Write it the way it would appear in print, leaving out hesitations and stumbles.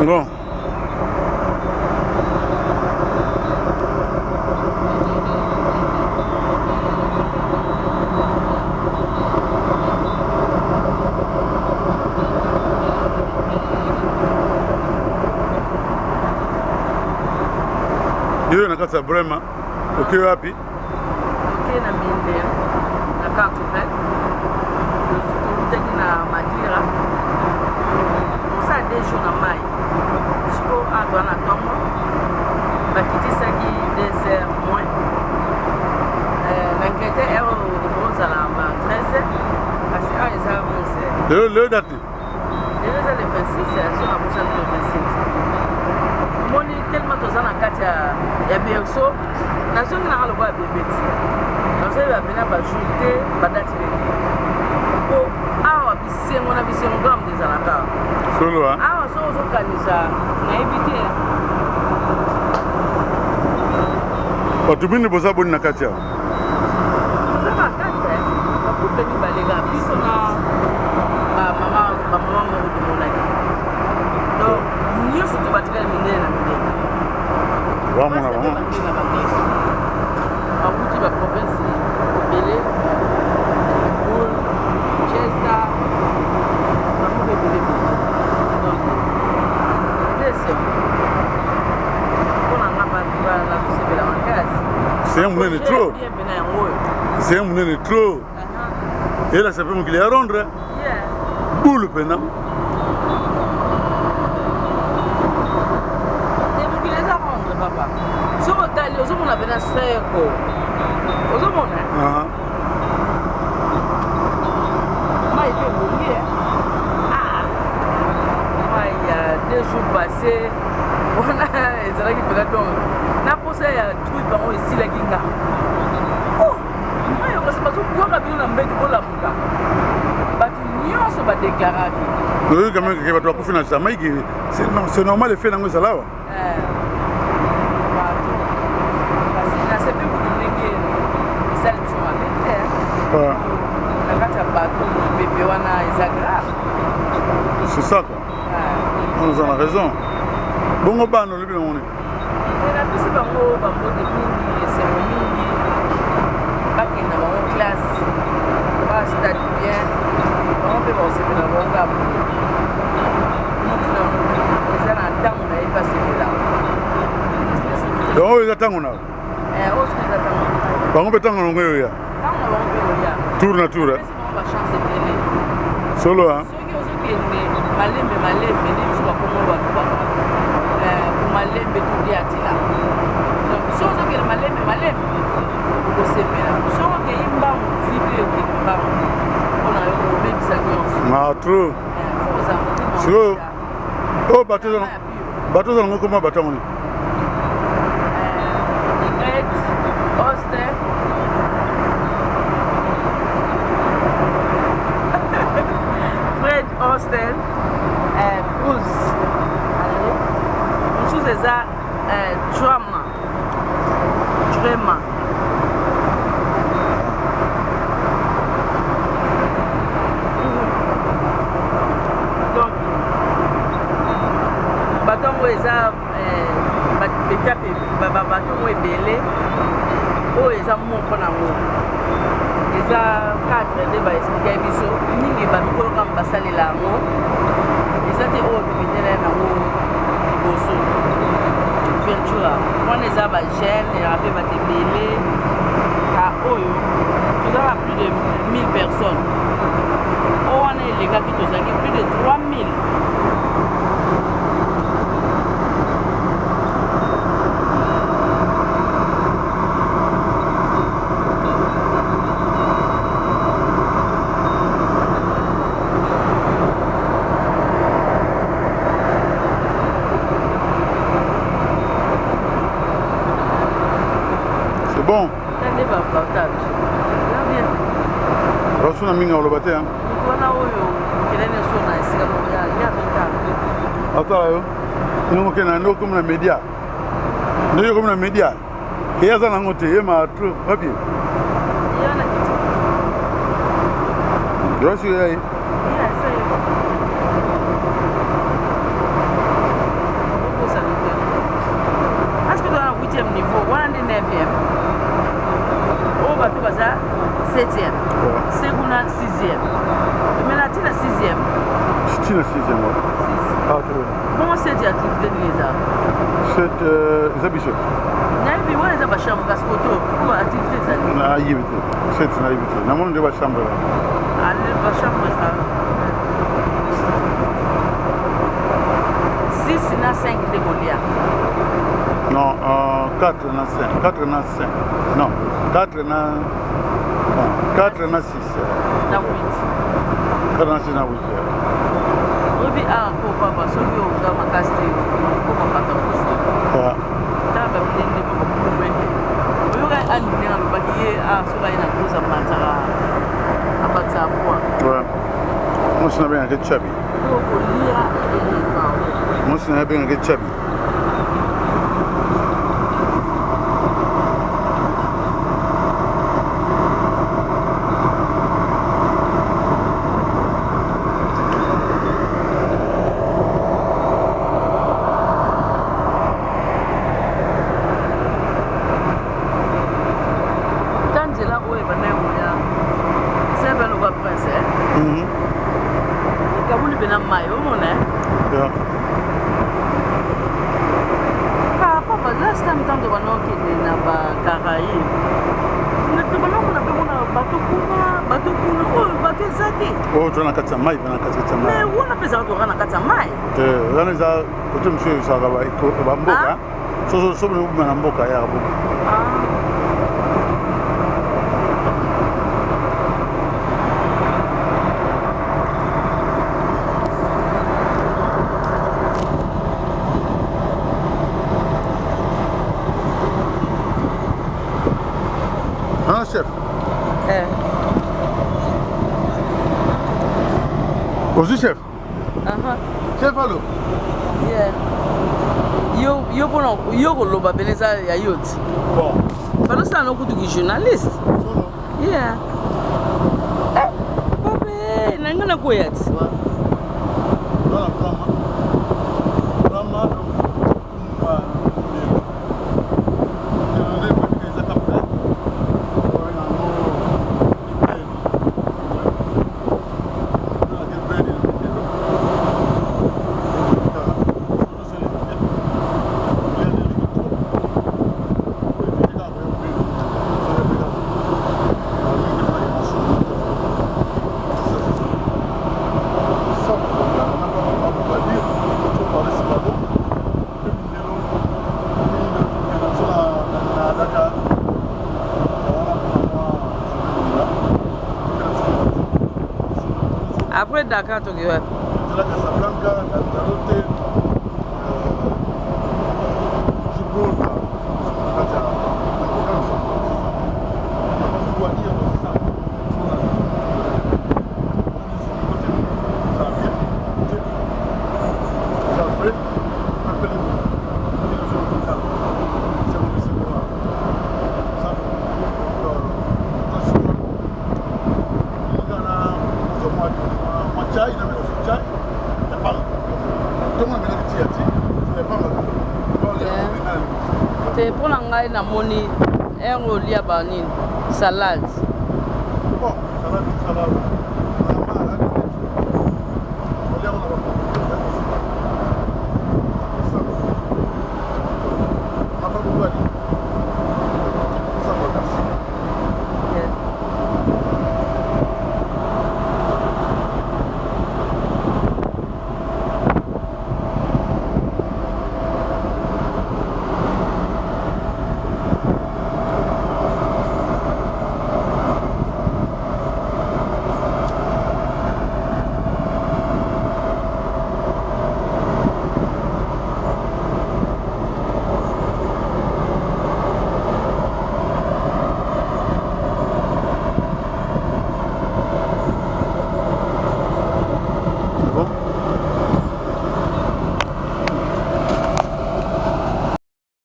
Bon. Hiyo nakata Brema. Okay wapi? Okay na Minde. Na Carteret. Tutaki na Madira. Ça déjà na mai. Siko ando na tomo. Bakitisa ki 2 heures moins. L'enquête est au Zalamba 13h. Parce que ils avancent. Le date. Le 26 sur la prochaine le 27. Moni tellement tozana kati ya berso. Na zongi na lo ba bebeti. Nazo ba bena ba joute ba date beti. Ko awa bisengo na bisengo gam des alaka. Solo hein. Awa so kanisa na ebite. Watumini boza boni na kati ya. Zama kati. Ba coupe ni balega biso na mama mo de monaki. Donc nous surtout battre mine na mine. Vamos. A outil de la province, Belé, Boul, Chesta, Mamou de Belé. Donc, deuxième. On a pas la poussée de la mancase. C'est un moulin de trop. C'est un moulin de trop. Et là, ça peut me qu'il y a rendre. Boule, pena. Papa. So tali ozomona bena seko. Ozomona? Mai pe bongie. Mai 2 jours passés. On a ezala ki pela donc. Na posa ya truc bango ici la kinga. Oh, mai on se passe pour la bino na mbeto pour la muka. Batu nyonso ba déclarer. Oui, quand même que va toi pour financer mai c'est normal le fait nango ezala wa. C'est ça quoi. Nous en a raison. Bon au bas, nous le on est. La plus c'est bango de mini c'est mini. Pas qu'il n'a pas classe. Pas stade bien. On peut voir c'est dans bon gars. Nous ça en temps on a passé là. Donc ils attendent on a. On se attend. Bango betang on ngoyo ya. Tour na tour. Solo hein. Malembe ni msuka komo ba malembe tu dia tila. Donc so so ke malembe ko sepela. So ke imba vibre ke imba. On a eu même ça nyonso. Ma trop. Solo. Oh bateau za ngoko ma bateau ni. Hostel, Cruz, une chose c'est ça, Drama. Donc, bateau où est ça, bateau où est belé, où est ça mon panamo. Eza 4 de ba expliquer biso ningi ba mikolo ka basalela ngo eza te o bibitela na ngo boso virtual on eza ba jeune et après ba tebele ka oyo tu as plus de 1000 personnes on est les gars qui tozaki plus de 3000. Bon. Tande ba partage. La bien. Rasuna minga olobate hein. Kona oyo kelene sona esika mo ya beta. Ata yo. Nungo kena ndo comme na media. Ndo comme na media. Kiyaza na ngote yema trop papi. Yana kiti. Yo si yai. Ya sai. 7e. Segunda 6e. Mais là, tu es la 6e. Je suis la 6e. Ah, très bien. Comment c'est l'activité de l'ESA? C'est Bishop. Naïbi, où est la chambre Cascoto? Où est l'activité de l'ESA? Naïvité. C'est naïvité. Nous avons une chambre. Allez, la chambre, ça. 6 na 5 de Goliath. Non, 4 na 5. 4 na 5. Non, 4 na 4 na 6. Na 8. 4 na 6 na 8. Obi a ko papa so bi o ga makasti ko mapata ko so. Ouais. Ta ba blende ko ko be. O ga ali ne ga ba ye a so ga ina ko za matara. Abata kwa. Ouais. Moi je n'avais rien que Chabi. Ko ko lia e ba. Moi je n'avais rien que Chabi. Oh, tu as un katsa mai, tu as un katsa mai. Mais où on appelle ça un katsa mai? Là, nous avons, tu me suis ça va être au Mboka. So nous na Mboka ya Mboka. Ah, chef. Aussi chef. Chef allo. Yeah. Yo ko loba beleza ya youth. Bon. Falo sa no kutu journalist. Solo. Yeah. Babe, nangana ko yat. Voilà, Brahma. Après Dakar, tu es la Casablanca, Lanzarote, Gibraltar. Pour l'anglais, na moni, un lia banine, salade. Bon, salade.